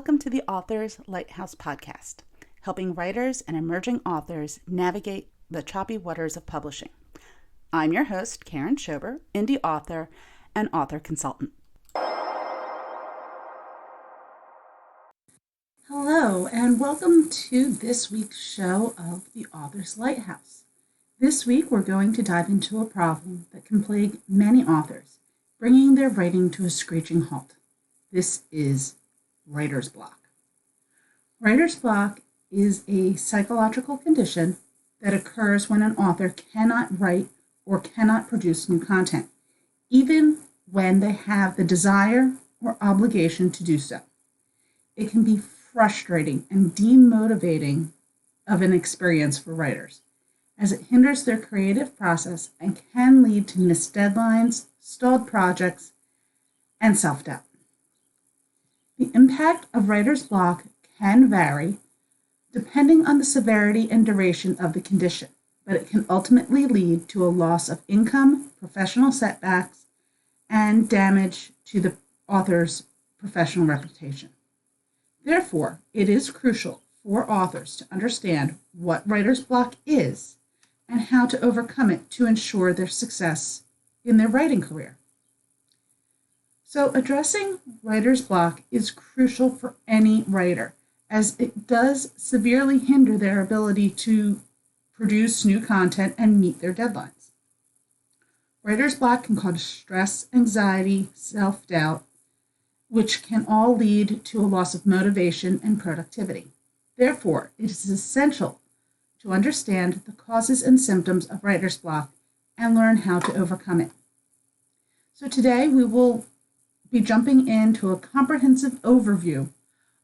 Welcome to the Authors Lighthouse podcast, helping writers and emerging authors navigate the choppy waters of publishing. I'm your host, Karen Schober, indie author and author consultant. Hello, and welcome to this week's show of the Authors Lighthouse. This week, we're going to dive into a problem that can plague many authors, bringing their writing to a screeching halt. This is writer's block. Writer's block is a psychological condition that occurs when an author cannot write or cannot produce new content, even when they have the desire or obligation to do so. It can be frustrating and demotivating of an experience for writers, as it hinders their creative process and can lead to missed deadlines, stalled projects, and self-doubt. The impact of writer's block can vary depending on the severity and duration of the condition, but it can ultimately lead to a loss of income, professional setbacks, and damage to the author's professional reputation. Therefore, it is crucial for authors to understand what writer's block is and how to overcome it to ensure their success in their writing career. So addressing writer's block is crucial for any writer, as it does severely hinder their ability to produce new content and meet their deadlines. Writer's block can cause stress, anxiety, self-doubt, which can all lead to a loss of motivation and productivity. Therefore, it is essential to understand the causes and symptoms of writer's block and learn how to overcome it. So today we will be jumping into a comprehensive overview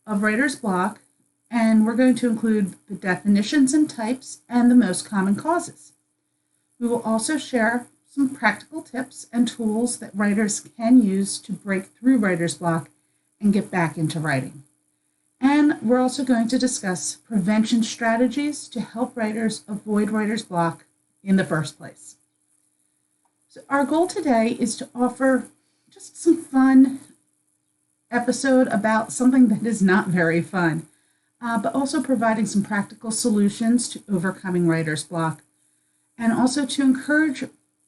of writer's block, and we're going to include the definitions and types and the most common causes. We will also share some practical tips and tools that writers can use to break through writer's block and get back into writing. And we're also going to discuss prevention strategies to help writers avoid writer's block in the first place. So our goal today is to offer just some fun episode about something that is not very fun, but also providing some practical solutions to overcoming writer's block, and also to encourage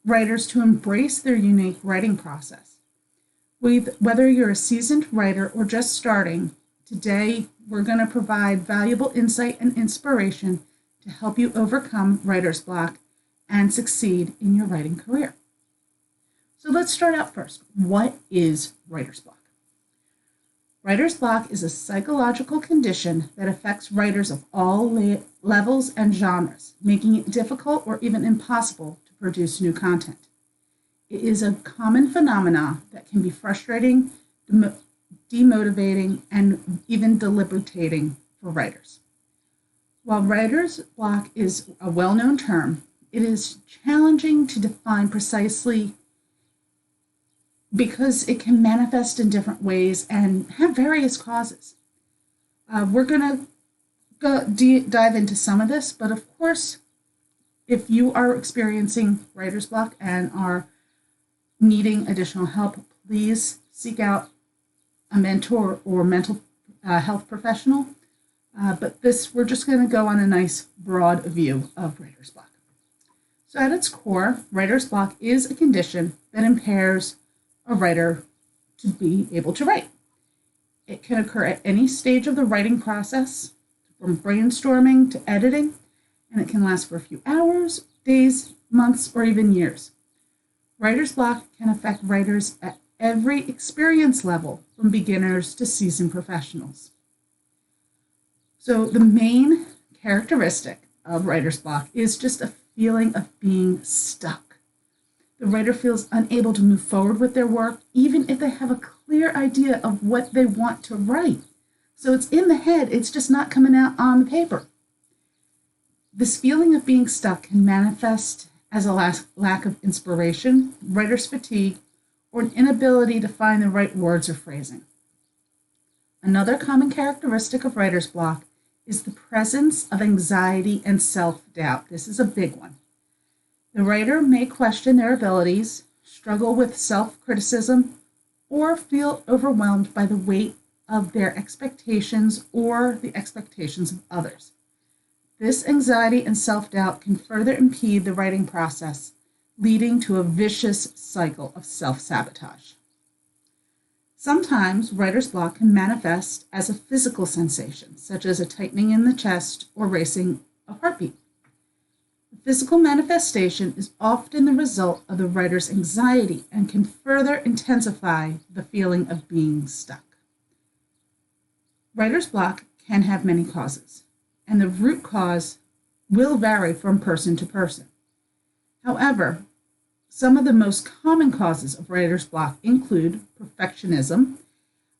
writers to embrace their unique writing process. Whether you're a seasoned writer or just starting, today we're going to provide valuable insight and inspiration to help you overcome writer's block and succeed in your writing career. So let's start out first. What is writer's block? Writer's block is a psychological condition that affects writers of all levels and genres, making it difficult or even impossible to produce new content. It is a common phenomenon that can be frustrating, demotivating, and even debilitating for writers. While writer's block is a well-known term, it is challenging to define precisely because it can manifest in different ways and have various causes. We're going to dive into some of this, but of course, if you are experiencing writer's block and are needing additional help, please seek out a mentor or mental health professional. But we're just going to go on a nice broad view of writer's block. So at its core, writer's block is a condition that impairs a writer to be able to write. It can occur at any stage of the writing process, from brainstorming to editing, and it can last for a few hours, days, months, or even years. Writer's block can affect writers at every experience level, from beginners to seasoned professionals. So the main characteristic of writer's block is just a feeling of being stuck. The writer feels unable to move forward with their work, even if they have a clear idea of what they want to write. So it's in the head, it's just not coming out on the paper. This feeling of being stuck can manifest as a lack of inspiration, writer's fatigue, or an inability to find the right words or phrasing. Another common characteristic of writer's block is the presence of anxiety and self-doubt. This is a big one. The writer may question their abilities, struggle with self-criticism, or feel overwhelmed by the weight of their expectations or the expectations of others. This anxiety and self-doubt can further impede the writing process, leading to a vicious cycle of self-sabotage. Sometimes writer's block can manifest as a physical sensation, such as a tightening in the chest or racing of heartbeat. The physical manifestation is often the result of the writer's anxiety and can further intensify the feeling of being stuck. Writer's block can have many causes, and the root cause will vary from person to person. However, some of the most common causes of writer's block include perfectionism.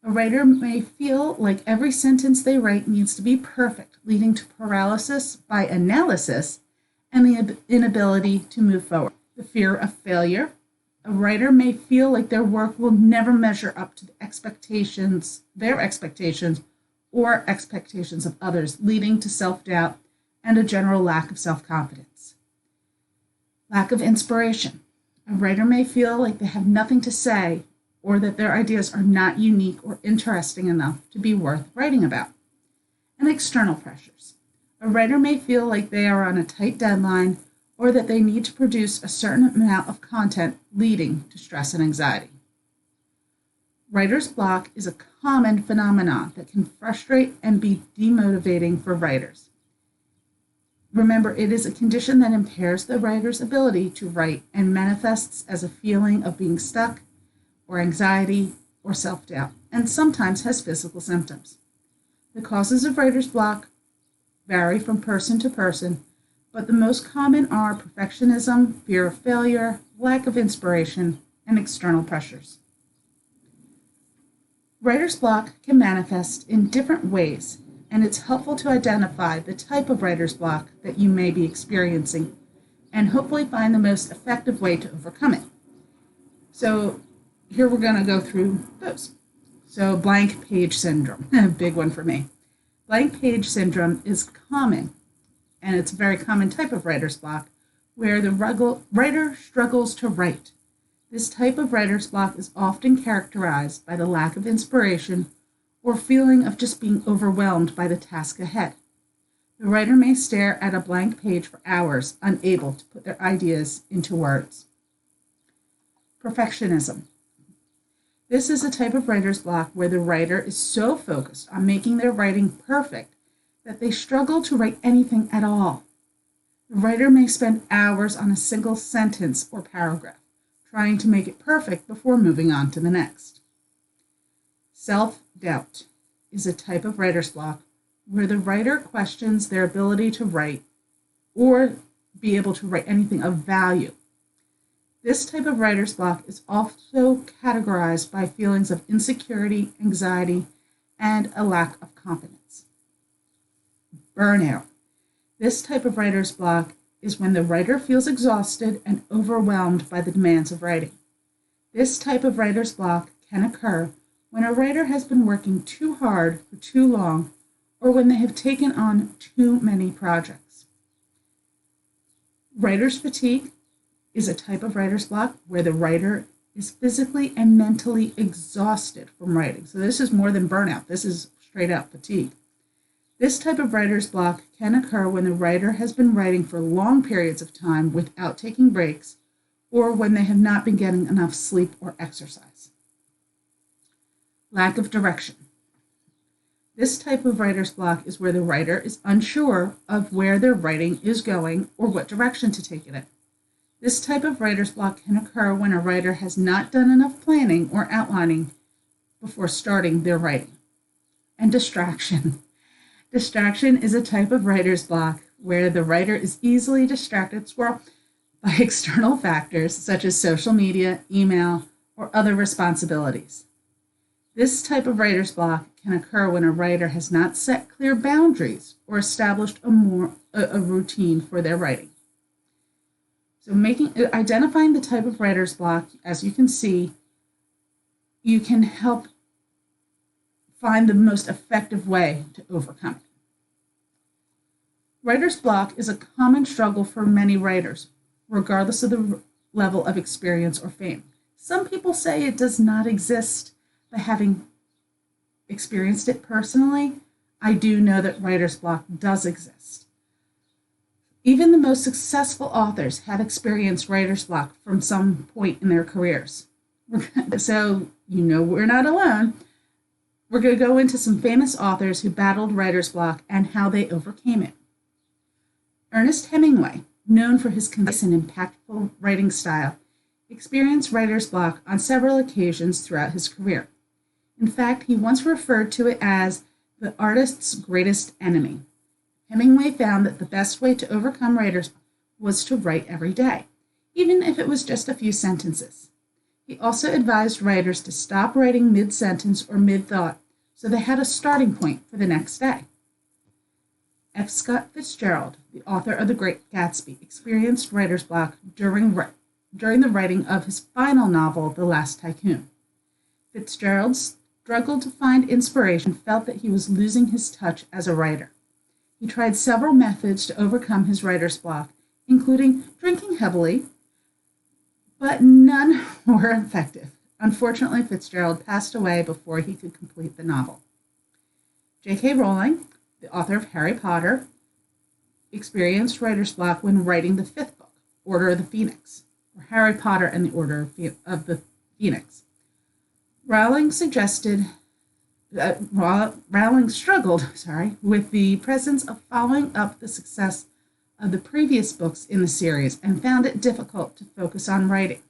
A writer may feel like every sentence they write needs to be perfect, leading to paralysis by analysis and the inability to move forward. The fear of failure. A writer may feel like their work will never measure up to their expectations, or expectations of others, leading to self-doubt and a general lack of self-confidence. Lack of inspiration. A writer may feel like they have nothing to say or that their ideas are not unique or interesting enough to be worth writing about. And external pressures. A writer may feel like they are on a tight deadline or that they need to produce a certain amount of content, leading to stress and anxiety. Writer's block is a common phenomenon that can frustrate and be demotivating for writers. Remember, it is a condition that impairs the writer's ability to write and manifests as a feeling of being stuck or anxiety or self-doubt, and sometimes has physical symptoms. The causes of writer's block vary from person to person, but the most common are perfectionism, fear of failure, lack of inspiration, and external pressures. Writer's block can manifest in different ways, and it's helpful to identify the type of writer's block that you may be experiencing and hopefully find the most effective way to overcome it. So here we're going to go through those. So blank page syndrome, a big one for me. Blank page syndrome is common, and it's a very common type of writer's block where the writer struggles to write. This type of writer's block is often characterized by the lack of inspiration or feeling of just being overwhelmed by the task ahead. The writer may stare at a blank page for hours, unable to put their ideas into words. Perfectionism. This is a type of writer's block where the writer is so focused on making their writing perfect that they struggle to write anything at all. The writer may spend hours on a single sentence or paragraph, trying to make it perfect before moving on to the next. Self-doubt is a type of writer's block where the writer questions their ability to write or be able to write anything of value. This type of writer's block is also categorized by feelings of insecurity, anxiety, and a lack of confidence. Burnout. This type of writer's block is when the writer feels exhausted and overwhelmed by the demands of writing. This type of writer's block can occur when a writer has been working too hard for too long or when they have taken on too many projects. Writer's fatigue is a type of writer's block where the writer is physically and mentally exhausted from writing. So this is more than burnout. This is straight out fatigue. This type of writer's block can occur when the writer has been writing for long periods of time without taking breaks, or when they have not been getting enough sleep or exercise. Lack of direction. This type of writer's block is where the writer is unsure of where their writing is going or what direction to take it in. This type of writer's block can occur when a writer has not done enough planning or outlining before starting their writing. And distraction. Distraction is a type of writer's block where the writer is easily distracted by external factors such as social media, email, or other responsibilities. This type of writer's block can occur when a writer has not set clear boundaries or established a routine for their writing. So identifying the type of writer's block, as you can see, you can help find the most effective way to overcome it. Writer's block is a common struggle for many writers, regardless of the level of experience or fame. Some people say it does not exist, but having experienced it personally, I do know that writer's block does exist. Even the most successful authors have experienced writer's block from some point in their careers. So, we're not alone. We're going to go into some famous authors who battled writer's block and how they overcame it. Ernest Hemingway, known for his concise and impactful writing style, experienced writer's block on several occasions throughout his career. In fact, he once referred to it as the artist's greatest enemy. Hemingway found that the best way to overcome writer's block was to write every day, even if it was just a few sentences. He also advised writers to stop writing mid-sentence or mid-thought so they had a starting point for the next day. F. Scott Fitzgerald, the author of The Great Gatsby, experienced writer's block during the writing of his final novel, The Last Tycoon. Fitzgerald struggled to find inspiration and felt that he was losing his touch as a writer. He tried several methods to overcome his writer's block, including drinking heavily, but none were effective. Unfortunately, Fitzgerald passed away before he could complete the novel. J.K. Rowling, the author of Harry Potter, experienced writer's block when writing the fifth book, Order of the Phoenix, or Harry Potter and the Order of the Phoenix. Rowling struggled with the presence of following up the success of the previous books in the series and found it difficult to focus on writing.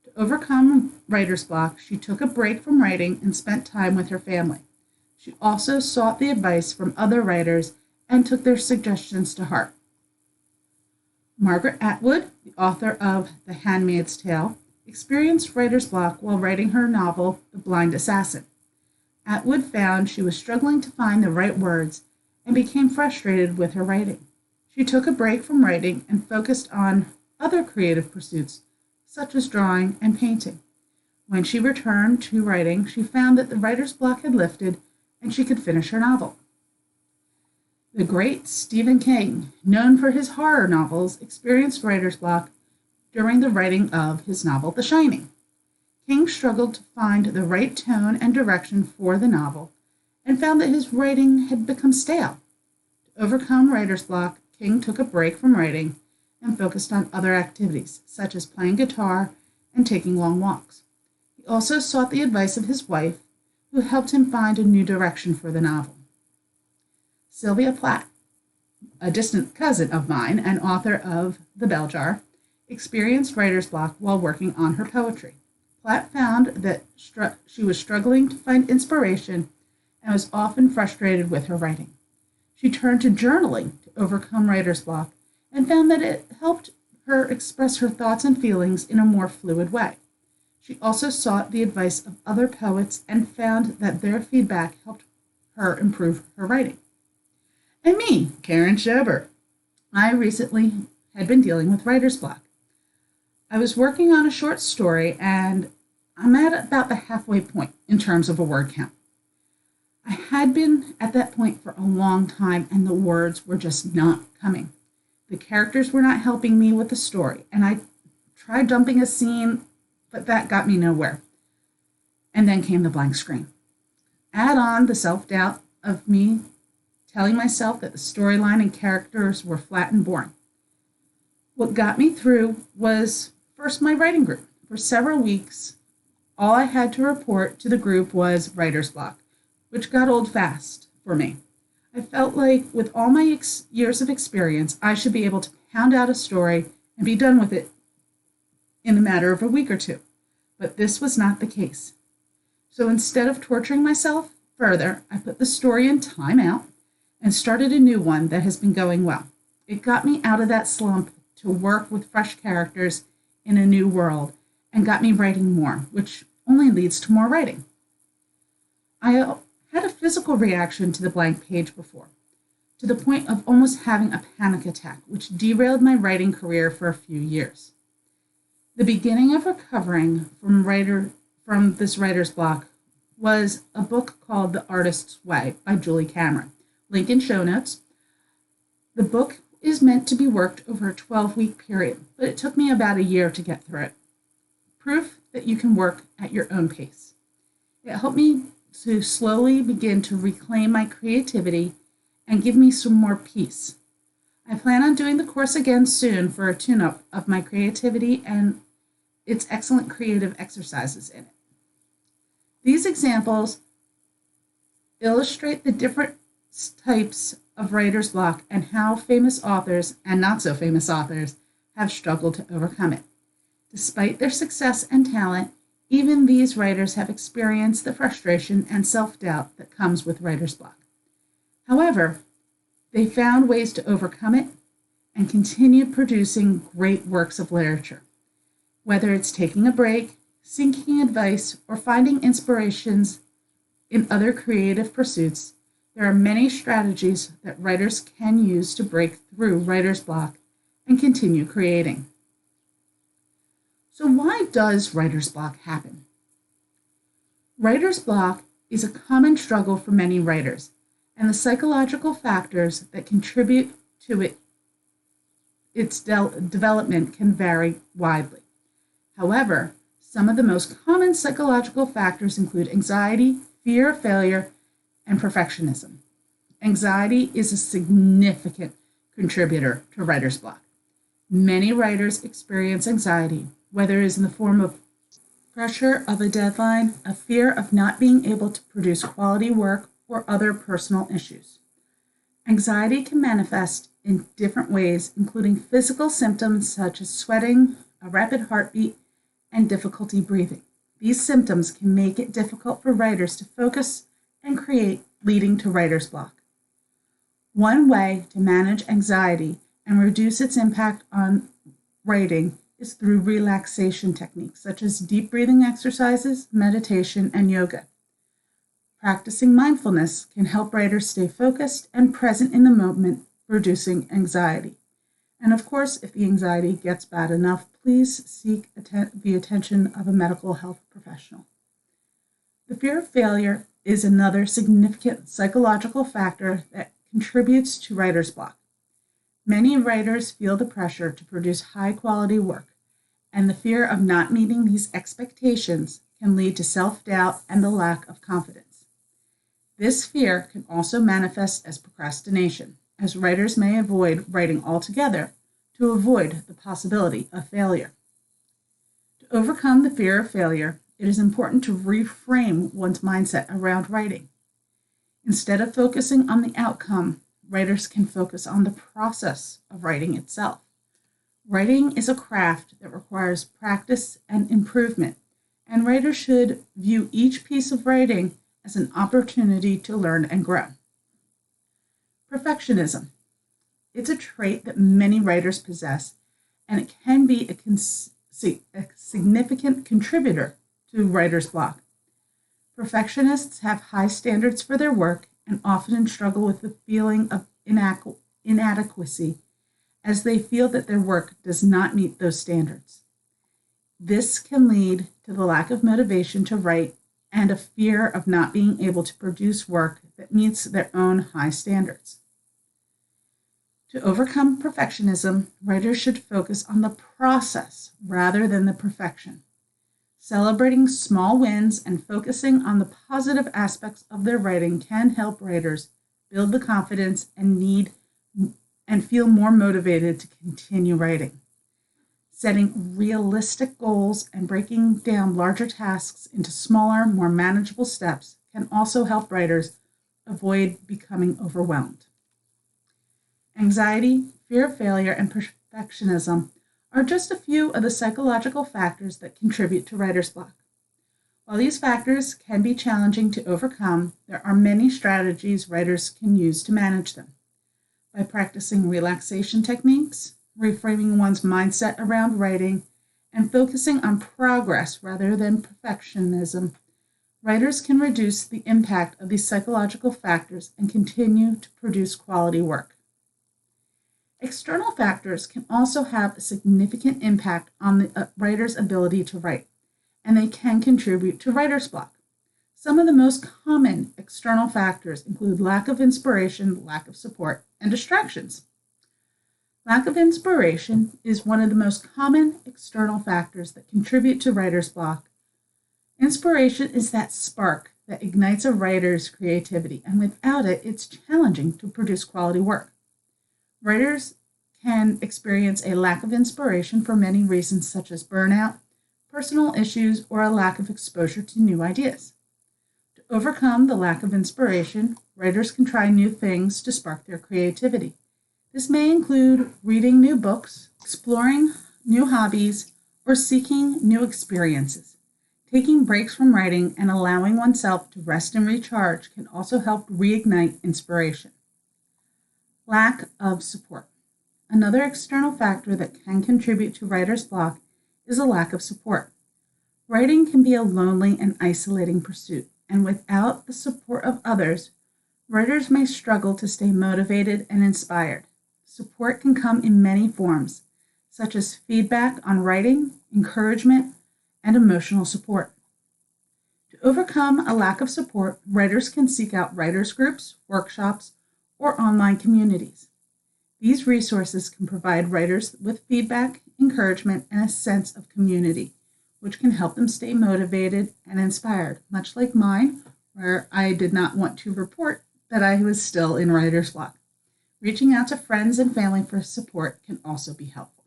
To overcome writer's block, she took a break from writing and spent time with her family. She also sought the advice from other writers and took their suggestions to heart. Margaret Atwood, the author of The Handmaid's Tale, experienced writer's block while writing her novel, The Blind Assassin. Atwood found she was struggling to find the right words and became frustrated with her writing. She took a break from writing and focused on other creative pursuits, such as drawing and painting. When she returned to writing, she found that the writer's block had lifted and she could finish her novel. The great Stephen King, known for his horror novels, experienced writer's block during the writing of his novel, The Shining. King struggled to find the right tone and direction for the novel and found that his writing had become stale. To overcome writer's block, King took a break from writing and focused on other activities, such as playing guitar and taking long walks. He also sought the advice of his wife, who helped him find a new direction for the novel. Sylvia Plath, a distant cousin of mine and author of The Bell Jar, experienced writer's block while working on her poetry. Plath found that she was struggling to find inspiration and was often frustrated with her writing. She turned to journaling to overcome writer's block and found that it helped her express her thoughts and feelings in a more fluid way. She also sought the advice of other poets and found that their feedback helped her improve her writing. And me, Karen Schober. I recently had been dealing with writer's block. I was working on a short story and I'm at about the halfway point in terms of a word count. I had been at that point for a long time and the words were just not coming. The characters were not helping me with the story, and I tried dumping a scene, but that got me nowhere. And then came the blank screen. Add on the self-doubt of me telling myself that the storyline and characters were flat and boring. What got me through was first my writing group. For several weeks, all I had to report to the group was writer's block, which got old fast for me. I felt like with all my years of experience, I should be able to pound out a story and be done with it in a matter of a week or two. But this was not the case. So instead of torturing myself further, I put the story in timeout and started a new one that has been going well. It got me out of that slump to work with fresh characters in a new world and got me writing more, which only leads to more writing. I had a physical reaction to the blank page before, to the point of almost having a panic attack, which derailed my writing career for a few years. The beginning of recovering from this writer's block was a book called The Artist's Way by Julie Cameron. Link in show notes. The book is meant to be worked over a 12-week period, but it took me about a year to get through it. Proof that you can work at your own pace. It helped me slowly begin to reclaim my creativity and give me some more peace. I plan on doing the course again soon for a tune-up of my creativity and its excellent creative exercises in it. These examples illustrate the different types of writer's block and how famous authors and not so famous authors have struggled to overcome it. Despite their success and talent, even these writers have experienced the frustration and self-doubt that comes with writer's block. However, they found ways to overcome it and continue producing great works of literature. Whether it's taking a break, seeking advice, or finding inspirations in other creative pursuits, there are many strategies that writers can use to break through writer's block and continue creating. So why does writer's block happen? Writer's block is a common struggle for many writers, and the psychological factors that contribute to its development can vary widely. However, some of the most common psychological factors include anxiety, fear of failure, and perfectionism. Anxiety is a significant contributor to writer's block. Many writers experience anxiety, whether it is in the form of pressure of a deadline, a fear of not being able to produce quality work, or other personal issues. Anxiety can manifest in different ways, including physical symptoms such as sweating, a rapid heartbeat, and difficulty breathing. These symptoms can make it difficult for writers to focus and create, leading to writer's block. One way to manage anxiety and reduce its impact on writing is through relaxation techniques such as deep breathing exercises, meditation, and yoga. Practicing mindfulness can help writers stay focused and present in the moment, reducing anxiety. And of course, if the anxiety gets bad enough, please seek the attention of a medical health professional. The fear of failure is another significant psychological factor that contributes to writer's block. Many writers feel the pressure to produce high-quality work, and the fear of not meeting these expectations can lead to self-doubt and the lack of confidence. This fear can also manifest as procrastination, as writers may avoid writing altogether to avoid the possibility of failure. To overcome the fear of failure, it is important to reframe one's mindset around writing. Instead of focusing on the outcome, writers can focus on the process of writing itself. Writing is a craft that requires practice and improvement, and writers should view each piece of writing as an opportunity to learn and grow. Perfectionism. It's a trait that many writers possess, and it can be a significant contributor to writer's block. Perfectionists have high standards for their work and often struggle with the feeling of inadequacy as they feel that their work does not meet those standards. This can lead to the lack of motivation to write and a fear of not being able to produce work that meets their own high standards. To overcome perfectionism, writers should focus on the process rather than the perfection. Celebrating small wins and focusing on the positive aspects of their writing can help writers build the confidence and feel more motivated to continue writing. Setting realistic goals and breaking down larger tasks into smaller, more manageable steps can also help writers avoid becoming overwhelmed. Anxiety, fear of failure, and perfectionism are just a few of the psychological factors that contribute to writer's block. While these factors can be challenging to overcome, there are many strategies writers can use to manage them. By practicing relaxation techniques, reframing one's mindset around writing, and focusing on progress rather than perfectionism, writers can reduce the impact of these psychological factors and continue to produce quality work. External factors can also have a significant impact on the writer's ability to write, and they can contribute to writer's block. Some of the most common external factors include lack of inspiration, lack of support, and distractions. Lack of inspiration is one of the most common external factors that contribute to writer's block. Inspiration is that spark that ignites a writer's creativity, and without it, it's challenging to produce quality work. Writers can experience a lack of inspiration for many reasons, such as burnout, personal issues, or a lack of exposure to new ideas. To overcome the lack of inspiration, writers can try new things to spark their creativity. This may include reading new books, exploring new hobbies, or seeking new experiences. Taking breaks from writing and allowing oneself to rest and recharge can also help reignite inspiration. Lack of support. Another external factor that can contribute to writer's block is a lack of support. Writing can be a lonely and isolating pursuit, and without the support of others, writers may struggle to stay motivated and inspired. Support can come in many forms, such as feedback on writing, encouragement, and emotional support. To overcome a lack of support, writers can seek out writers' groups, workshops, or online communities. These resources can provide writers with feedback, encouragement, and a sense of community, which can help them stay motivated and inspired, much like mine, where I did not want to report that I was still in writer's block. Reaching out to friends and family for support can also be helpful.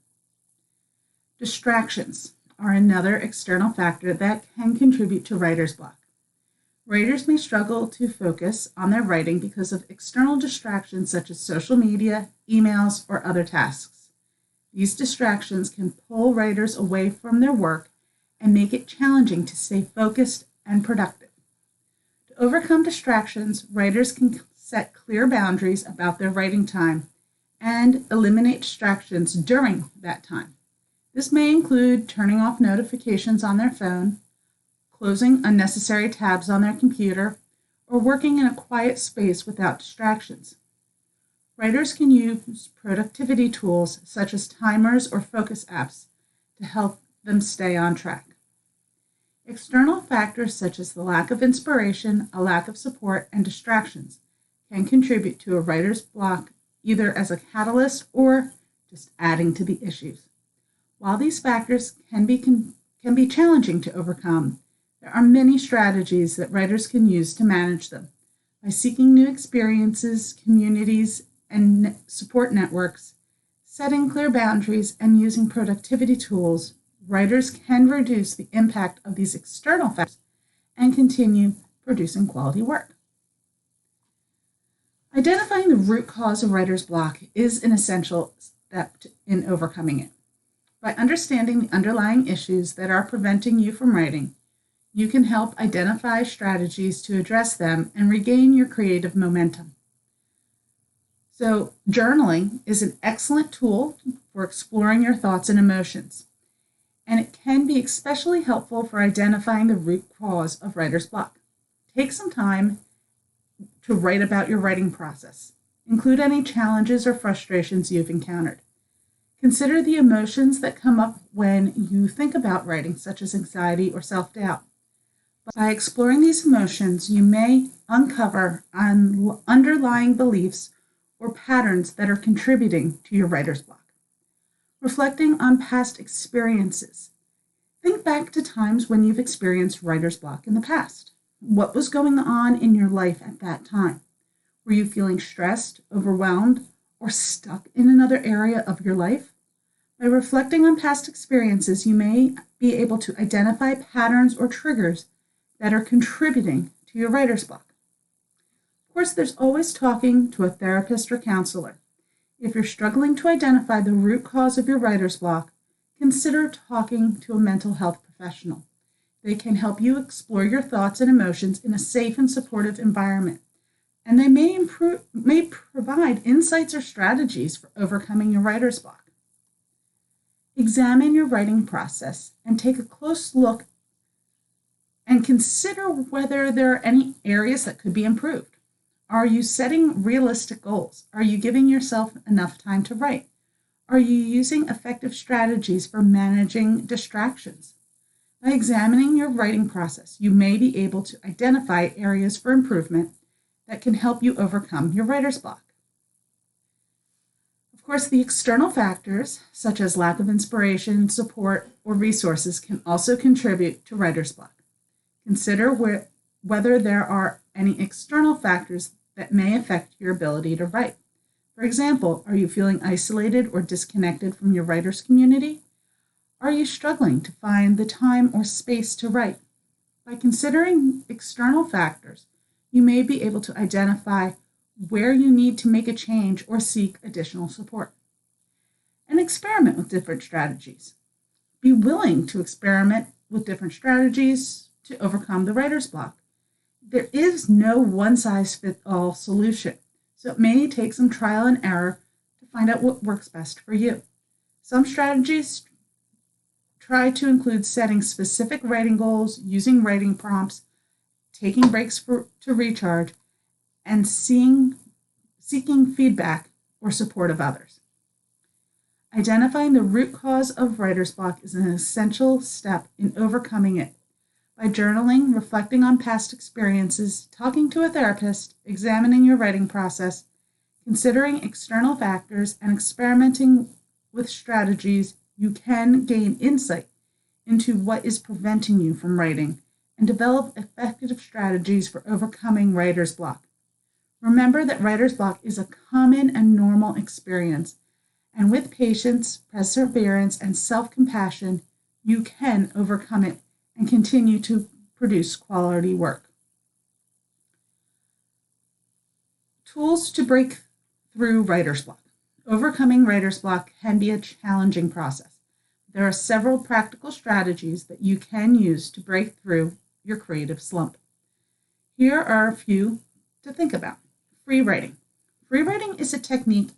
Distractions are another external factor that can contribute to writer's block. Writers may struggle to focus on their writing because of external distractions such as social media, emails, or other tasks. These distractions can pull writers away from their work and make it challenging to stay focused and productive. To overcome distractions, writers can set clear boundaries about their writing time and eliminate distractions during that time. This may include turning off notifications on their phone, closing unnecessary tabs on their computer, or working in a quiet space without distractions. Writers can use productivity tools such as timers or focus apps to help them stay on track. External factors such as the lack of inspiration, a lack of support, and distractions can contribute to a writer's block either as a catalyst or just adding to the issues. While these factors can be challenging to overcome, there are many strategies that writers can use to manage them. By seeking new experiences, communities, and support networks, setting clear boundaries, and using productivity tools, writers can reduce the impact of these external factors and continue producing quality work. Identifying the root cause of writer's block is an essential step in overcoming it. By understanding the underlying issues that are preventing you from writing, you can help identify strategies to address them and regain your creative momentum. So, journaling is an excellent tool for exploring your thoughts and emotions, and it can be especially helpful for identifying the root cause of writer's block. Take some time to write about your writing process. Include any challenges or frustrations you've encountered. Consider the emotions that come up when you think about writing, such as anxiety or self-doubt. By exploring these emotions, you may uncover underlying beliefs or patterns that are contributing to your writer's block. Reflecting on past experiences. Think back to times when you've experienced writer's block in the past. What was going on in your life at that time? Were you feeling stressed, overwhelmed, or stuck in another area of your life? By reflecting on past experiences, you may be able to identify patterns or triggers that are contributing to your writer's block. Of course, there's always talking to a therapist or counselor. If you're struggling to identify the root cause of your writer's block, consider talking to a mental health professional. They can help you explore your thoughts and emotions in a safe and supportive environment, and they may provide insights or strategies for overcoming your writer's block. Examine your writing process and take a close look and consider whether there are any areas that could be improved. Are you setting realistic goals? Are you giving yourself enough time to write? Are you using effective strategies for managing distractions? By examining your writing process, you may be able to identify areas for improvement that can help you overcome your writer's block. Of course, the external factors, such as lack of inspiration, support, or resources, can also contribute to writer's block. Consider whether there are any external factors that may affect your ability to write. For example, are you feeling isolated or disconnected from your writers' community? Are you struggling to find the time or space to write? By considering external factors, you may be able to identify where you need to make a change or seek additional support. And experiment with different strategies. Be willing to experiment with different strategies to overcome the writer's block. There is no one-size-fits-all solution, so it may take some trial and error to find out what works best for you. Some strategies try to include setting specific writing goals, using writing prompts, taking breaks to recharge, and seeking feedback or support of others. Identifying the root cause of writer's block is an essential step in overcoming it. By journaling, reflecting on past experiences, talking to a therapist, examining your writing process, considering external factors, and experimenting with strategies, you can gain insight into what is preventing you from writing and develop effective strategies for overcoming writer's block. Remember that writer's block is a common and normal experience, and with patience, perseverance, and self-compassion, you can overcome it and continue to produce quality work. Tools to break through writer's block. Overcoming writer's block can be a challenging process. There are several practical strategies that you can use to break through your creative slump. Here are a few to think about. Free writing. Free writing is a technique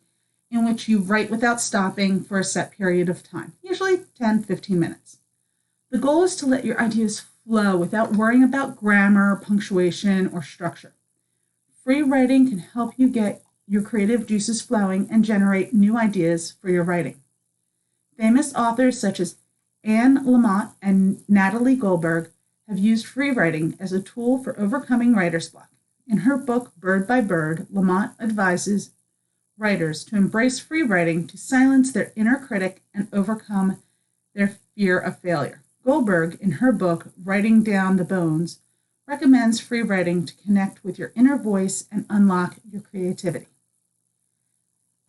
in which you write without stopping for a set period of time, usually 10-15 minutes. The goal is to let your ideas flow without worrying about grammar, punctuation, or structure. Free writing can help you get your creative juices flowing and generate new ideas for your writing. Famous authors such as Anne Lamott and Natalie Goldberg have used free writing as a tool for overcoming writer's block. In her book, Bird by Bird, Lamott advises writers to embrace free writing to silence their inner critic and overcome their fear of failure. Goldberg, in her book, Writing Down the Bones, recommends free writing to connect with your inner voice and unlock your creativity.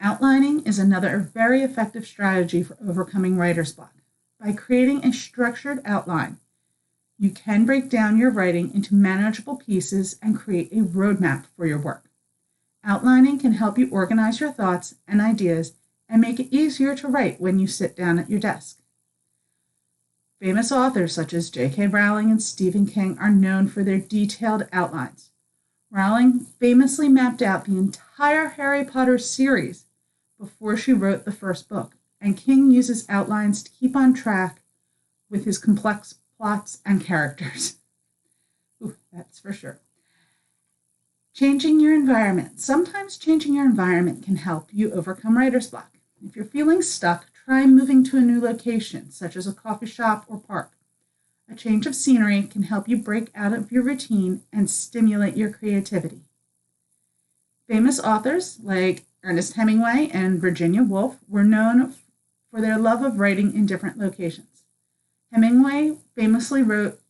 Outlining is another very effective strategy for overcoming writer's block. By creating a structured outline, you can break down your writing into manageable pieces and create a roadmap for your work. Outlining can help you organize your thoughts and ideas and make it easier to write when you sit down at your desk. Famous authors such as J.K. Rowling and Stephen King are known for their detailed outlines. Rowling famously mapped out the entire Harry Potter series before she wrote the first book, and King uses outlines to keep on track with his complex plots and characters. Ooh, that's for sure. Changing your environment. Sometimes changing your environment can help you overcome writer's block. If you're feeling stuck, try moving to a new location, such as a coffee shop or park. A change of scenery can help you break out of your routine and stimulate your creativity. Famous authors like Ernest Hemingway and Virginia Woolf were known for their love of writing in different locations. Hemingway famously wrote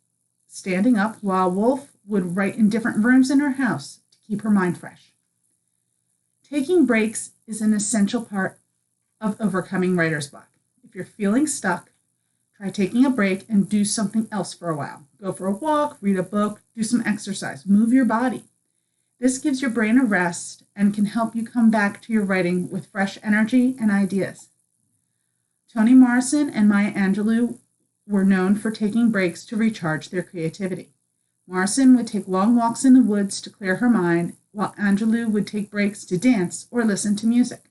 standing up, while Woolf would write in different rooms in her house to keep her mind fresh. Taking breaks is an essential part of overcoming writer's block. If you're feeling stuck, try taking a break and do something else for a while. Go for a walk, read a book, do some exercise, move your body. This gives your brain a rest and can help you come back to your writing with fresh energy and ideas. Toni Morrison and Maya Angelou were known for taking breaks to recharge their creativity. Morrison would take long walks in the woods to clear her mind, while Angelou would take breaks to dance or listen to music.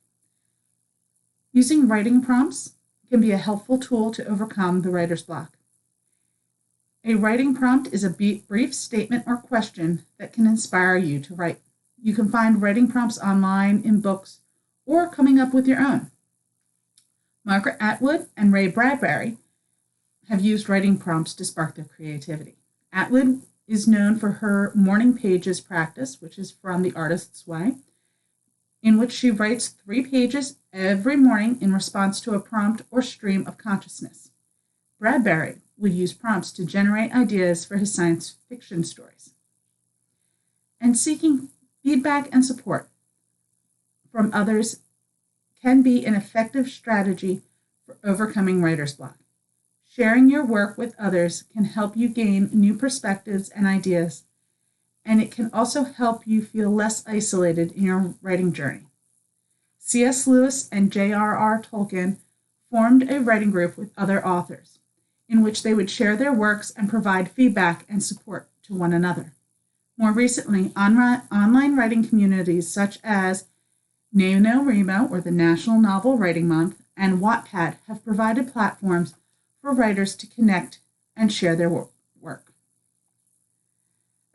Using writing prompts can be a helpful tool to overcome the writer's block. A writing prompt is a brief statement or question that can inspire you to write. You can find writing prompts online, in books, or coming up with your own. Margaret Atwood and Ray Bradbury have used writing prompts to spark their creativity. Atwood is known for her morning pages practice, which is from The Artist's Way, in which she writes 3 pages every morning in response to a prompt or stream of consciousness. Bradbury would use prompts to generate ideas for his science fiction stories. And seeking feedback and support from others can be an effective strategy for overcoming writer's block. Sharing your work with others can help you gain new perspectives and ideas, and it can also help you feel less isolated in your writing journey. C.S. Lewis and J.R.R. Tolkien formed a writing group with other authors, in which they would share their works and provide feedback and support to one another. More recently, online writing communities such as NaNoWriMo, or the National Novel Writing Month, and Wattpad have provided platforms for writers to connect and share their work.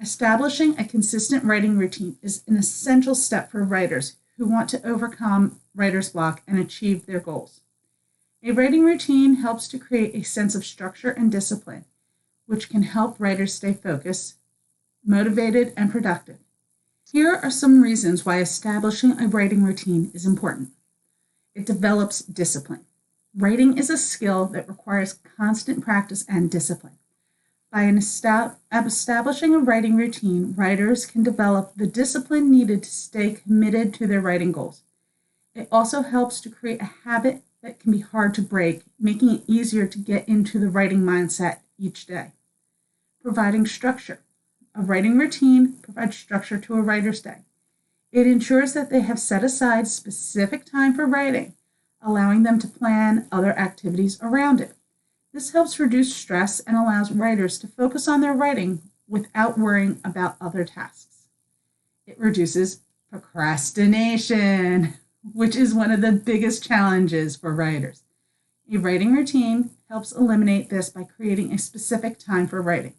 Establishing a consistent writing routine is an essential step for writers who want to overcome writer's block and achieve their goals. A writing routine helps to create a sense of structure and discipline, which can help writers stay focused, motivated, and productive. Here are some reasons why establishing a writing routine is important. It develops discipline. Writing is a skill that requires constant practice and discipline. By establishing a writing routine, writers can develop the discipline needed to stay committed to their writing goals. It also helps to create a habit that can be hard to break, making it easier to get into the writing mindset each day. Providing structure. A writing routine provides structure to a writer's day. It ensures that they have set aside specific time for writing, allowing them to plan other activities around it. This helps reduce stress and allows writers to focus on their writing without worrying about other tasks. It reduces procrastination, which is one of the biggest challenges for writers. A writing routine helps eliminate this by creating a specific time for writing.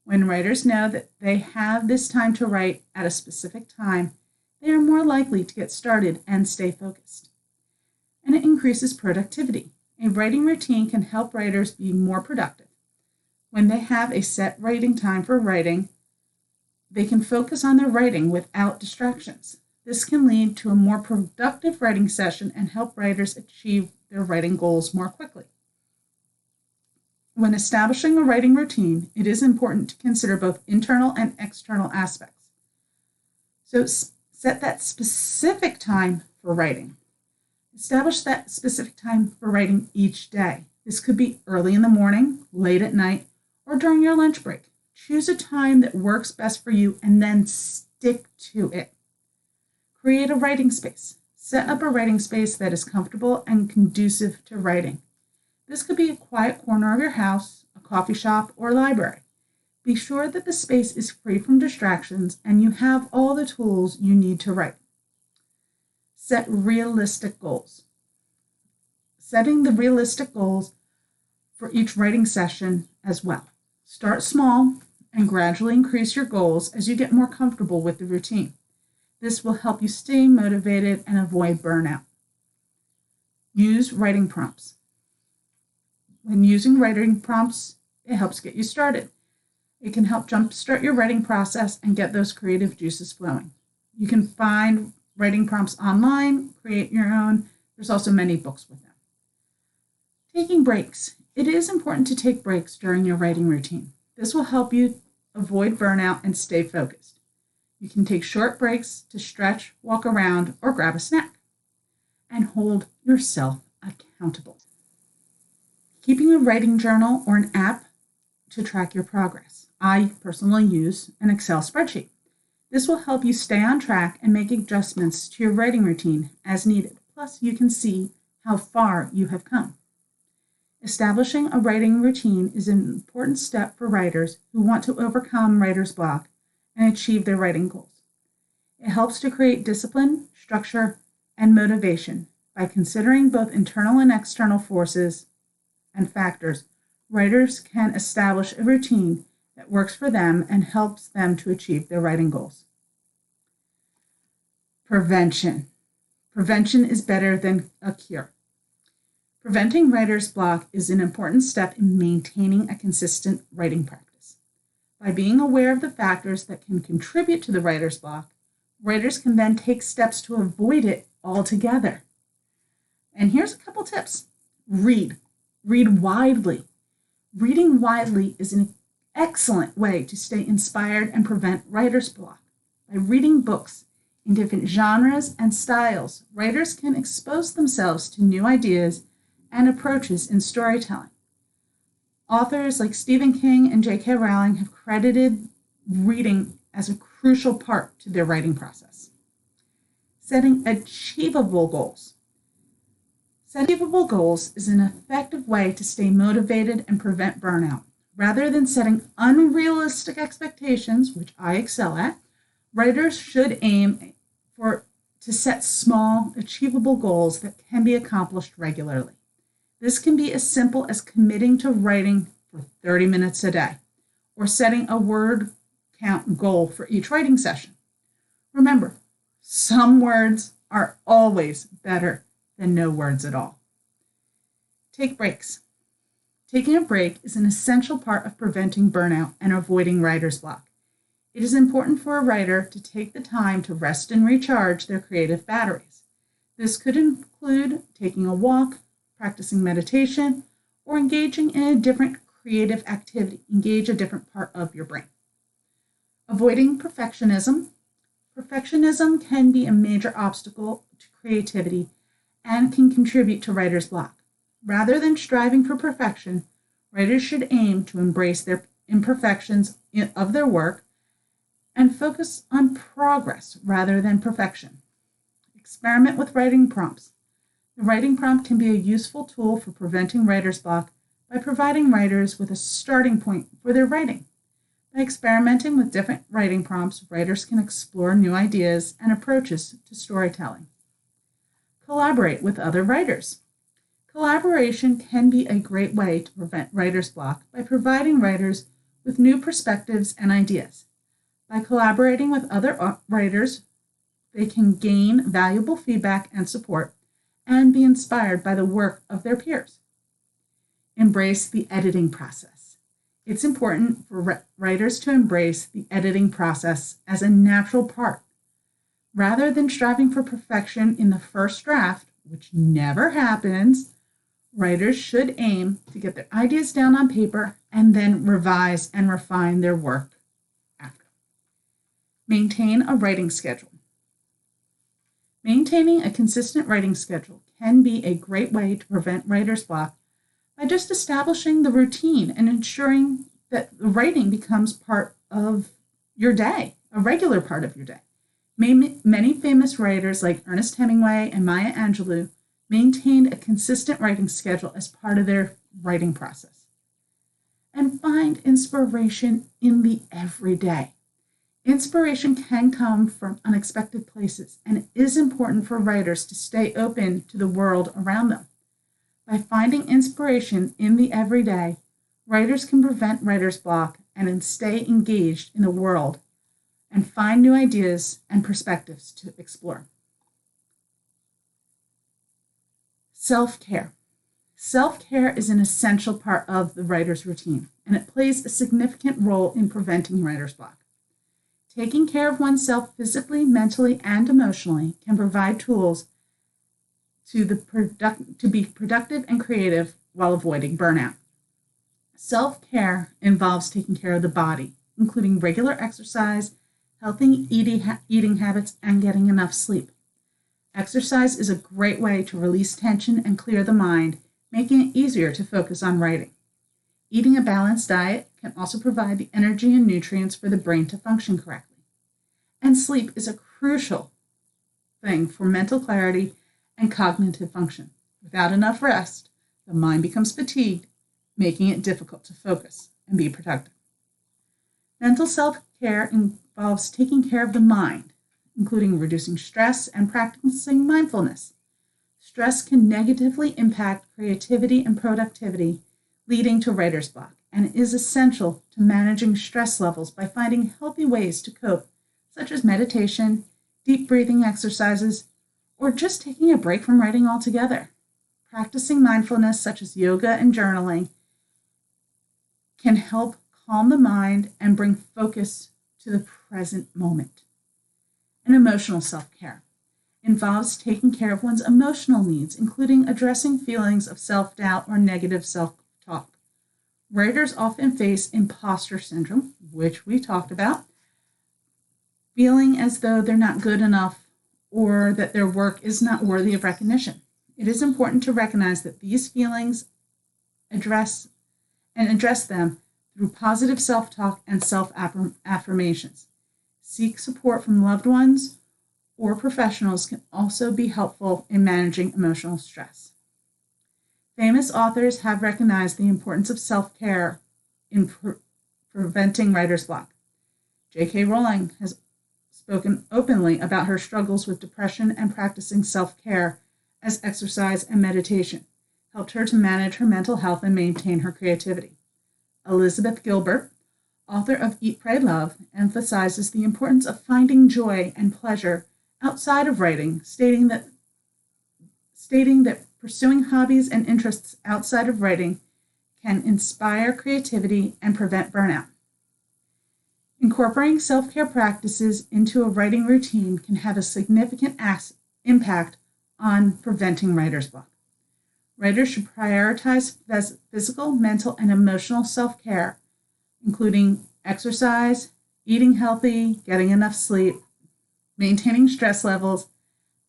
When writers know that they have this time to write at a specific time, they are more likely to get started and stay focused. And it increases productivity. A writing routine can help writers be more productive. When they have a set writing time for writing, they can focus on their writing without distractions. This can lead to a more productive writing session and help writers achieve their writing goals more quickly. When establishing a writing routine, it is important to consider both internal and external aspects. So set that specific time for writing. Establish that specific time for writing each day. This could be early in the morning, late at night, or during your lunch break. Choose a time that works best for you and then stick to it. Create a writing space. Set up a writing space that is comfortable and conducive to writing. This could be a quiet corner of your house, a coffee shop, or library. Be sure that the space is free from distractions and you have all the tools you need to write. Set realistic goals. Setting the realistic goals for each writing session as well. Start small and gradually increase your goals as you get more comfortable with the routine. This will help you stay motivated and avoid burnout. Use writing prompts. When using writing prompts, it helps get you started. It can help jumpstart your writing process and get those creative juices flowing. You can find writing prompts online, create your own. There's also many books with them. Taking breaks. It is important to take breaks during your writing routine. This will help you avoid burnout and stay focused. You can take short breaks to stretch, walk around, or grab a snack. And hold yourself accountable. Keeping a writing journal or an app to track your progress. I personally use an Excel spreadsheet. This will help you stay on track and make adjustments to your writing routine as needed. Plus, you can see how far you have come. Establishing a writing routine is an important step for writers who want to overcome writer's block and achieve their writing goals. It helps to create discipline, structure, and motivation by considering both internal and external forces and factors. Writers can establish a routine that works for them and helps them to achieve their writing goals. Prevention. Prevention is better than a cure. Preventing writer's block is an important step in maintaining a consistent writing practice. By being aware of the factors that can contribute to the writer's block, writers can then take steps to avoid it altogether. And here's a couple tips. Read. Read widely. Reading widely is an excellent way to stay inspired and prevent writer's block. By reading books in different genres and styles, writers can expose themselves to new ideas and approaches in storytelling. Authors like Stephen King and J.K. Rowling have credited reading as a crucial part to their writing process. Setting achievable goals. Setting achievable goals is an effective way to stay motivated and prevent burnout. Rather than setting unrealistic expectations, which I excel at, writers should aim to set small, achievable goals that can be accomplished regularly. This can be as simple as committing to writing for 30 minutes a day, or setting a word count goal for each writing session. Remember, some words are always better than no words at all. Take breaks. Taking a break is an essential part of preventing burnout and avoiding writer's block. It is important for a writer to take the time to rest and recharge their creative batteries. This could include taking a walk, practicing meditation, or engaging in a different creative activity. Engage a different part of your brain. Avoiding perfectionism. Perfectionism can be a major obstacle to creativity and can contribute to writer's block. Rather than striving for perfection, writers should aim to embrace their imperfections of their work and focus on progress rather than perfection. Experiment with writing prompts. The writing prompt can be a useful tool for preventing writer's block by providing writers with a starting point for their writing. By experimenting with different writing prompts, writers can explore new ideas and approaches to storytelling. Collaborate with other writers. Collaboration can be a great way to prevent writer's block by providing writers with new perspectives and ideas. By collaborating with other writers, they can gain valuable feedback and support and be inspired by the work of their peers. Embrace the editing process. It's important for writers to embrace the editing process as a natural part. Rather than striving for perfection in the first draft, which never happens, writers should aim to get their ideas down on paper and then revise and refine their work after. Maintain a writing schedule. Maintaining a consistent writing schedule can be a great way to prevent writer's block by just establishing the routine and ensuring that the writing becomes part of your day, a regular part of your day. Many famous writers like Ernest Hemingway and Maya Angelou maintained a consistent writing schedule as part of their writing process. And find inspiration in the everyday. Inspiration can come from unexpected places, and it is important for writers to stay open to the world around them. By finding inspiration in the everyday, writers can prevent writer's block and stay engaged in the world and find new ideas and perspectives to explore. Self-care. Self-care is an essential part of the writer's routine, and it plays a significant role in preventing writer's block. Taking care of oneself physically, mentally, and emotionally can provide tools to be productive and creative while avoiding burnout. Self-care involves taking care of the body, including regular exercise, healthy eating habits, and getting enough sleep. Exercise is a great way to release tension and clear the mind, making it easier to focus on writing. Eating a balanced diet can also provide the energy and nutrients for the brain to function correctly. And sleep is a crucial thing for mental clarity and cognitive function. Without enough rest, the mind becomes fatigued, making it difficult to focus and be productive. Mental self-care involves taking care of the mind, including reducing stress and practicing mindfulness. Stress can negatively impact creativity and productivity, leading to writer's block, and it is essential to managing stress levels by finding healthy ways to cope, such as meditation, deep breathing exercises, or just taking a break from writing altogether. Practicing mindfulness, such as yoga and journaling, can help calm the mind and bring focus to the present moment. And emotional self-care involves taking care of one's emotional needs, including addressing feelings of self-doubt or negative self-talk. Writers often face imposter syndrome, which we talked about, feeling as though they're not good enough or that their work is not worthy of recognition. It is important to recognize that these feelings address them through positive self-talk and self-affirmations. Seek support from loved ones or professionals can also be helpful in managing emotional stress. Famous authors have recognized the importance of self-care in preventing writer's block. J.K. Rowling has spoken openly about her struggles with depression, and practicing self-care as exercise and meditation helped her to manage her mental health and maintain her creativity. Elizabeth Gilbert, author of Eat, Pray, Love, emphasizes the importance of finding joy and pleasure outside of writing, stating that pursuing hobbies and interests outside of writing can inspire creativity and prevent burnout. Incorporating self-care practices into a writing routine can have a significant impact on preventing writer's block. Writers should prioritize physical, mental, and emotional self-care, including exercise, eating healthy, getting enough sleep, maintaining stress levels,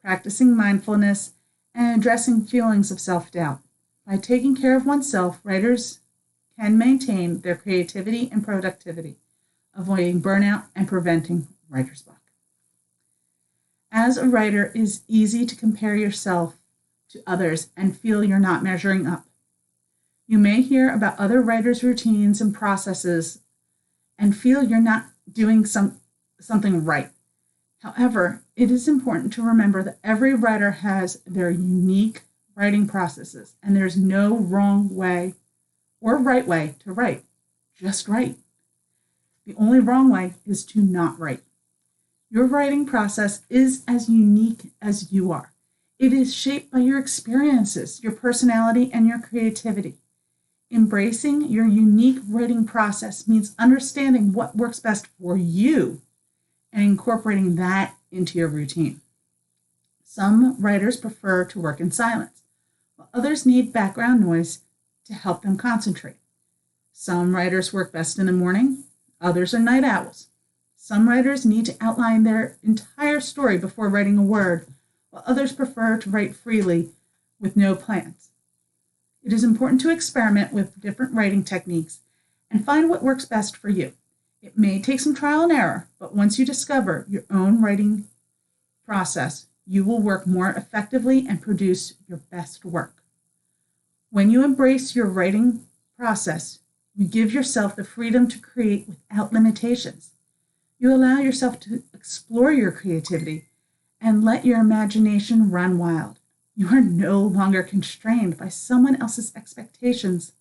practicing mindfulness, and addressing feelings of self-doubt. By taking care of oneself, writers can maintain their creativity and productivity, avoiding burnout and preventing writer's block. As a writer, it is easy to compare yourself to others and feel you're not measuring up. You may hear about other writers' routines and processes and feel you're not doing something right. However, it is important to remember that every writer has their unique writing processes, and there's no wrong way or right way to write. Just write. The only wrong way is to not write. Your writing process is as unique as you are. It is shaped by your experiences, your personality, and your creativity. Embracing your unique writing process means understanding what works best for you and incorporating that into your routine. Some writers prefer to work in silence, while others need background noise to help them concentrate. Some writers work best in the morning, others are night owls. Some writers need to outline their entire story before writing a word, while others prefer to write freely with no plans. It is important to experiment with different writing techniques and find what works best for you. It may take some trial and error, but once you discover your own writing process, you will work more effectively and produce your best work. When you embrace your writing process, you give yourself the freedom to create without limitations. You allow yourself to explore your creativity and let your imagination run wild. You are no longer constrained by someone else's expectations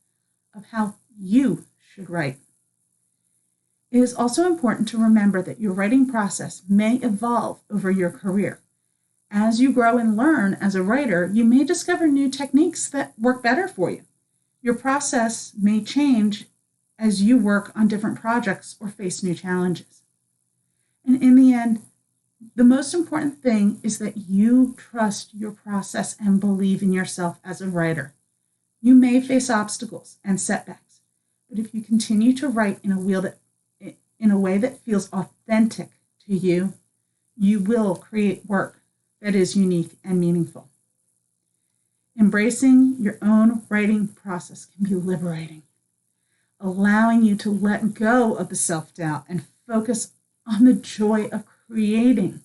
of how you should write. It is also important to remember that your writing process may evolve over your career. As you grow and learn as a writer, you may discover new techniques that work better for you. Your process may change as you work on different projects or face new challenges. And in the end, the most important thing is that you trust your process and believe in yourself as a writer. You may face obstacles and setbacks, but if you continue to write in a way that feels authentic to you, you will create work that is unique and meaningful. Embracing your own writing process can be liberating, allowing you to let go of the self-doubt and focus on the joy of creating.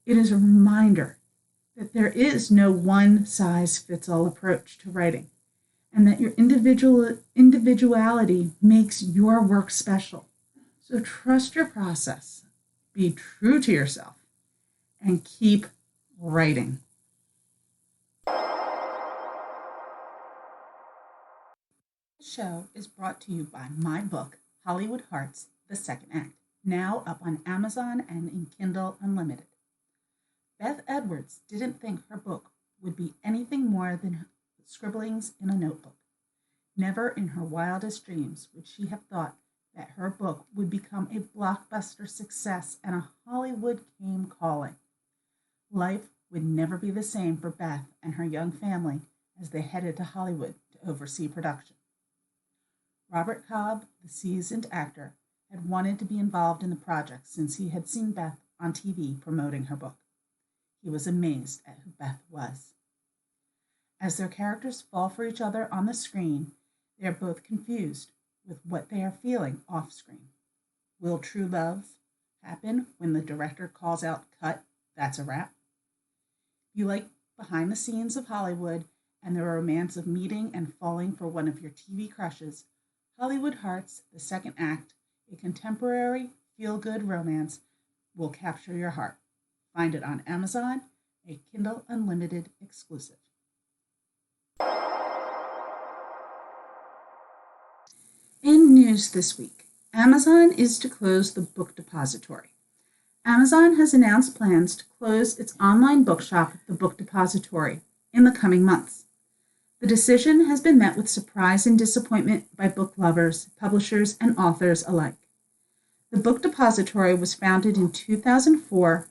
It is a reminder that there is no one-size-fits-all approach to writing, and that your individuality makes your work special. So trust your process, be true to yourself, and keep writing. This show is brought to you by my book, Hollywood Hearts, The Second Act, now up on Amazon and in Kindle Unlimited. Beth Edwards didn't think her book would be anything more than scribblings in a notebook. Never in her wildest dreams would she have thought that her book would become a blockbuster success and a Hollywood came calling. Life would never be the same for Beth and her young family as they headed to Hollywood to oversee production. Robert Cobb, the seasoned actor, had wanted to be involved in the project since he had seen Beth on TV promoting her book. He was amazed at who Beth was. As their characters fall for each other on the screen, they are both confused with what they are feeling off screen. Will true love happen when the director calls out, "Cut, that's a wrap"? You like behind the scenes of Hollywood and the romance of meeting and falling for one of your TV crushes, Hollywood Hearts, the second act, a contemporary feel-good romance, will capture your heart. Find it on Amazon, a Kindle Unlimited exclusive. In news this week, Amazon is to close the book depository. Amazon has announced plans to close its online bookshop, The Book Depository, in the coming months. The decision has been met with surprise and disappointment by book lovers, publishers, and authors alike. The Book Depository was founded in 2004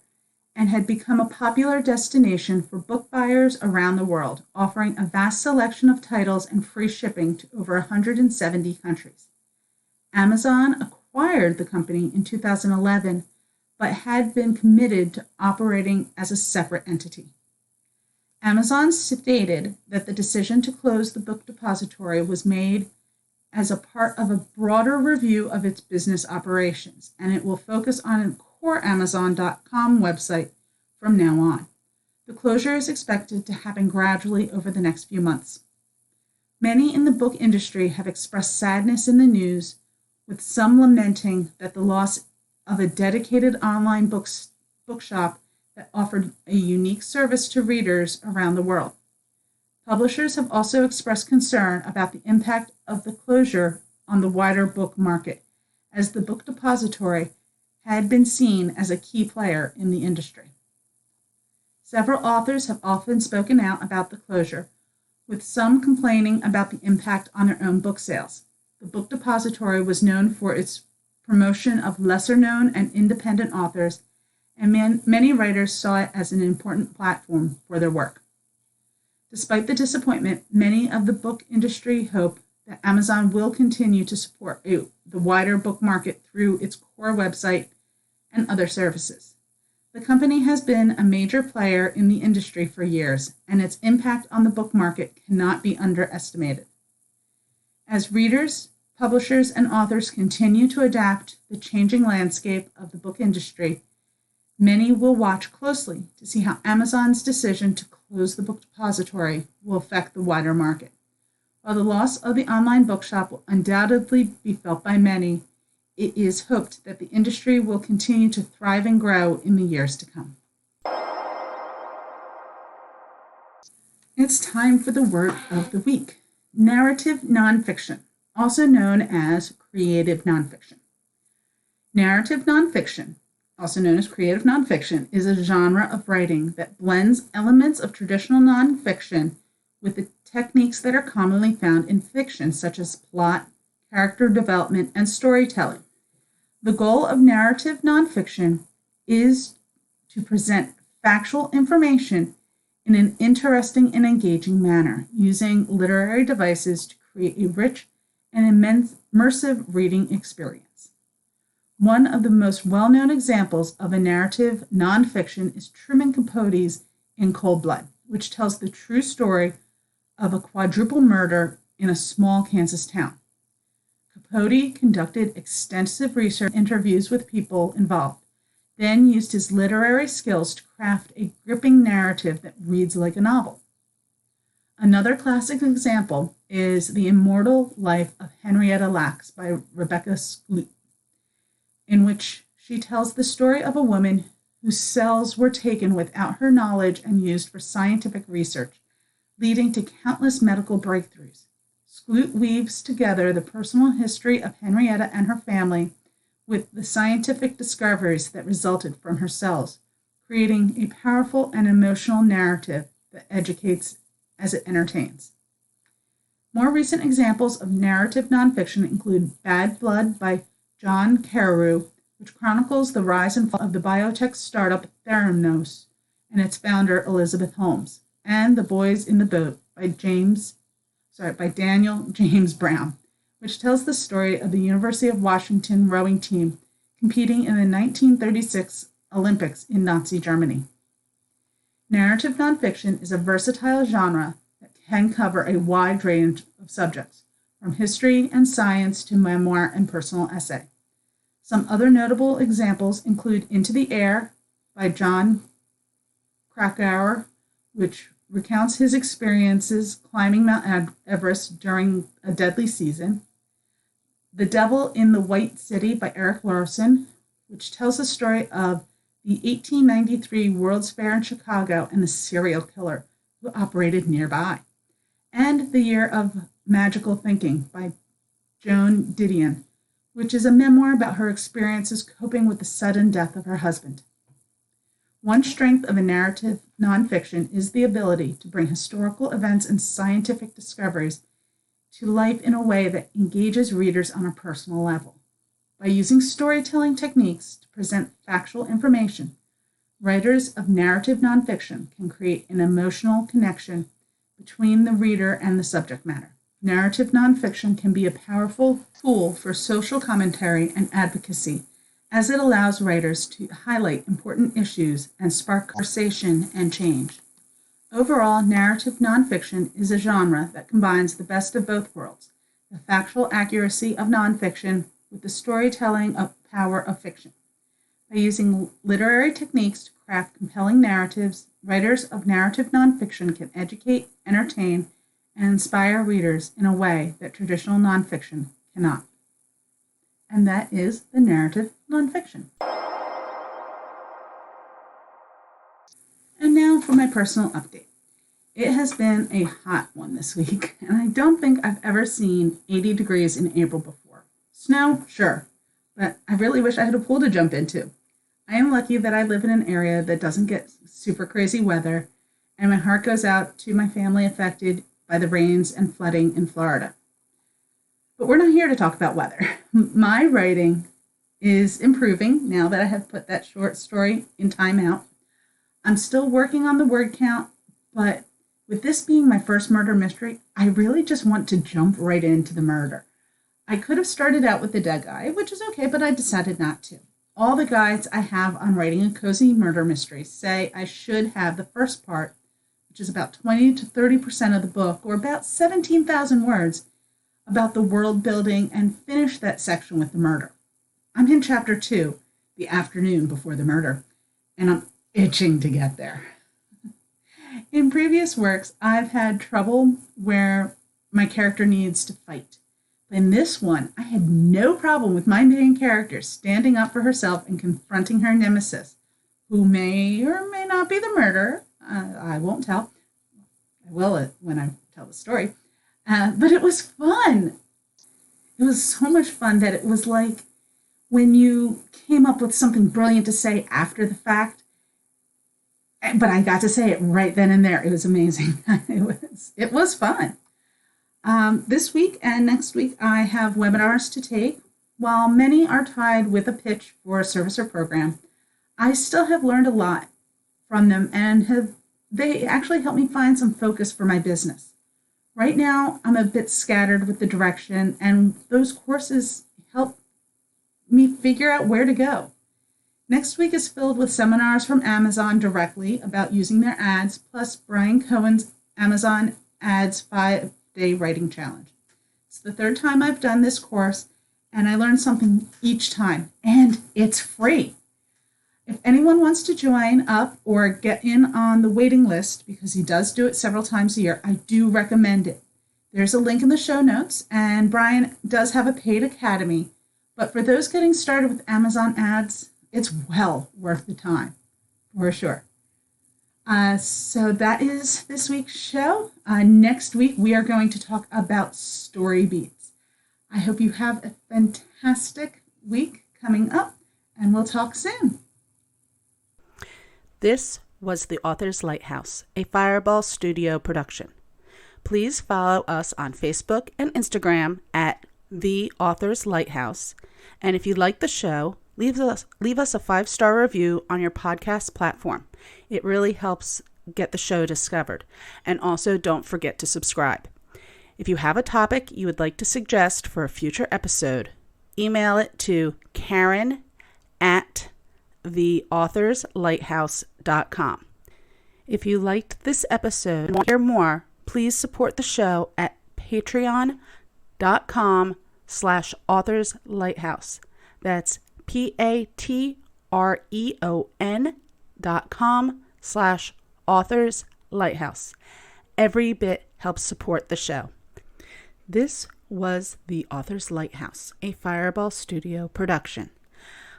and had become a popular destination for book buyers around the world, offering a vast selection of titles and free shipping to over 170 countries. Amazon acquired the company in 2011, but had been committed to operating as a separate entity. Amazon stated that the decision to close the Book Depository was made as a part of a broader review of its business operations, and it will focus on a core Amazon.com website from now on. The closure is expected to happen gradually over the next few months. Many in the book industry have expressed sadness in the news, with some lamenting that the loss of a dedicated online bookshop that offered a unique service to readers around the world. Publishers have also expressed concern about the impact of the closure on the wider book market, as the Book Depository had been seen as a key player in the industry. Several authors have often spoken out about the closure, with some complaining about the impact on their own book sales. The Book Depository was known for its promotion of lesser-known and independent authors, and many writers saw it as an important platform for their work. Despite the disappointment, many of the book industry hope that Amazon will continue to support the wider book market through its core website and other services. The company has been a major player in the industry for years, and its impact on the book market cannot be underestimated. As readers, publishers, and authors continue to adapt to the changing landscape of the book industry, many will watch closely to see how Amazon's decision to close the Book Depository will affect the wider market. While the loss of the online bookshop will undoubtedly be felt by many, it is hoped that the industry will continue to thrive and grow in the years to come. It's time for the word of the week: narrative nonfiction, also known as creative nonfiction. Narrative nonfiction, also known as creative nonfiction, is a genre of writing that blends elements of traditional nonfiction with the techniques that are commonly found in fiction, such as plot, character development, and storytelling. The goal of narrative nonfiction is to present factual information in an interesting and engaging manner, using literary devices to create a rich and immersive reading experience. One of the most well-known examples of a narrative nonfiction is Truman Capote's In Cold Blood, which tells the true story of a quadruple murder in a small Kansas town. Capote conducted extensive research and interviews with people involved, then used his literary skills to craft a gripping narrative that reads like a novel. Another classic example is The Immortal Life of Henrietta Lacks by Rebecca Skloot, in which she tells the story of a woman whose cells were taken without her knowledge and used for scientific research, leading to countless medical breakthroughs. Skloot weaves together the personal history of Henrietta and her family with the scientific discoveries that resulted from her cells, creating a powerful and emotional narrative that educates as it entertains. More recent examples of narrative nonfiction include Bad Blood by John Carreyrou, which chronicles the rise and fall of the biotech startup Theranos and its founder Elizabeth Holmes, and The Boys in the Boat by Daniel James Brown, which tells the story of the University of Washington rowing team competing in the 1936 Olympics in Nazi Germany. Narrative nonfiction is a versatile genre that can cover a wide range of subjects, from history and science to memoir and personal essay. Some other notable examples include Into the Air by Jon Krakauer, which recounts his experiences climbing Mount Everest during a deadly season. The Devil in the White City by Erik Larson, which tells the story of the 1893 World's Fair in Chicago and the serial killer who operated nearby. And The Year of Magical Thinking by Joan Didion, which is a memoir about her experiences coping with the sudden death of her husband. One strength of a narrative nonfiction is the ability to bring historical events and scientific discoveries to life in a way that engages readers on a personal level. By using storytelling techniques to present factual information, writers of narrative nonfiction can create an emotional connection between the reader and the subject matter. Narrative nonfiction can be a powerful tool for social commentary and advocacy, as it allows writers to highlight important issues and spark conversation and change. Overall, narrative nonfiction is a genre that combines the best of both worlds, the factual accuracy of nonfiction with the storytelling power of fiction. By using literary techniques to craft compelling narratives, writers of narrative nonfiction can educate, entertain, and inspire readers in a way that traditional nonfiction cannot. And that is the narrative nonfiction. And now for my personal update. It has been a hot one this week, and I don't think I've ever seen 80 degrees in April before. Snow, sure, but I really wish I had a pool to jump into. I am lucky that I live in an area that doesn't get super crazy weather, and my heart goes out to my family affected by the rains and flooding in Florida. But we're not here to talk about weather. My writing is improving now that I have put that short story in timeout. I'm still working on the word count, but with this being my first murder mystery, I really just want to jump right into the murder. I could have started out with the dead guy, which is okay, but I decided not to. All the guides I have on writing a cozy murder mystery say I should have the first part, which is about 20 to 30% of the book, or about 17,000 words, about the world building, and finish that section with the murder. I'm in chapter 2, the afternoon before the murder, and I'm itching to get there. In previous works, I've had trouble where my character needs to fight. In this one, I had no problem with my main character standing up for herself and confronting her nemesis, who may or may not be the murderer. I won't tell. I will when I tell the story. But it was fun. It was so much fun that it was like when you came up with something brilliant to say after the fact, but I got to say it right then and there. It was amazing. It was fun. This week and next week, I have webinars to take. While many are tied with a pitch for a service or program, I still have learned a lot from them, and they actually helped me find some focus for my business. Right now, I'm a bit scattered with the direction, and those courses help me figure out where to go. Next week is filled with seminars from Amazon directly about using their ads, plus Brian Cohen's Amazon Ads 5-Day Writing Challenge. It's the third time I've done this course, and I learn something each time, and it's free. If anyone wants to join up or get in on the waiting list, because he does do it several times a year, I do recommend it. There's a link in the show notes, and Brian does have a paid academy, but for those getting started with Amazon ads, it's well worth the time, for sure. So that is this week's show. Next week, we are going to talk about story beats. I hope you have a fantastic week coming up, and we'll talk soon. This was The Author's Lighthouse, a Fireball Studio production. Please follow us on Facebook and Instagram at The Author's Lighthouse. And if you like the show, leave us a 5-star review on your podcast platform. It really helps get the show discovered. And also don't forget to subscribe. If you have a topic you would like to suggest for a future episode, email it to Karen@theauthorslighthouse.com. If you liked this episode and want to hear more, please support the show at patreon.com/authorslighthouse. That's patreon.com/authorslighthouse. Every bit helps support the show. This was The Author's Lighthouse, a Fireball Studio production.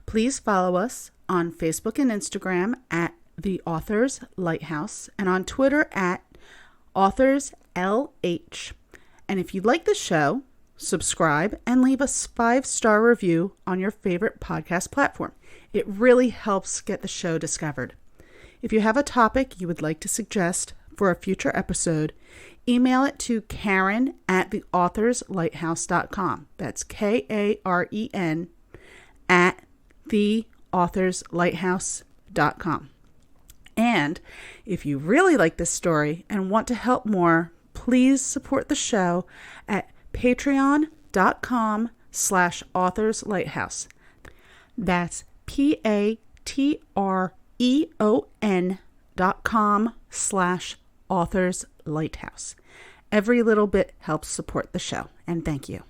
Please follow us on Facebook and Instagram at The Author's Lighthouse and on Twitter at AuthorsLH. And if you like the show, subscribe and leave us 5-star review on your favorite podcast platform. It really helps get the show discovered. If you have a topic you would like to suggest for a future episode, email it to Karen@theauthorslighthouse.com. That's KAREN @theauthorslighthouse.com. And if you really like this story and want to help more, please support the show at patreon.com/authorslighthouse. That's patreon.com/authorslighthouse. Every little bit helps support the show, and thank you.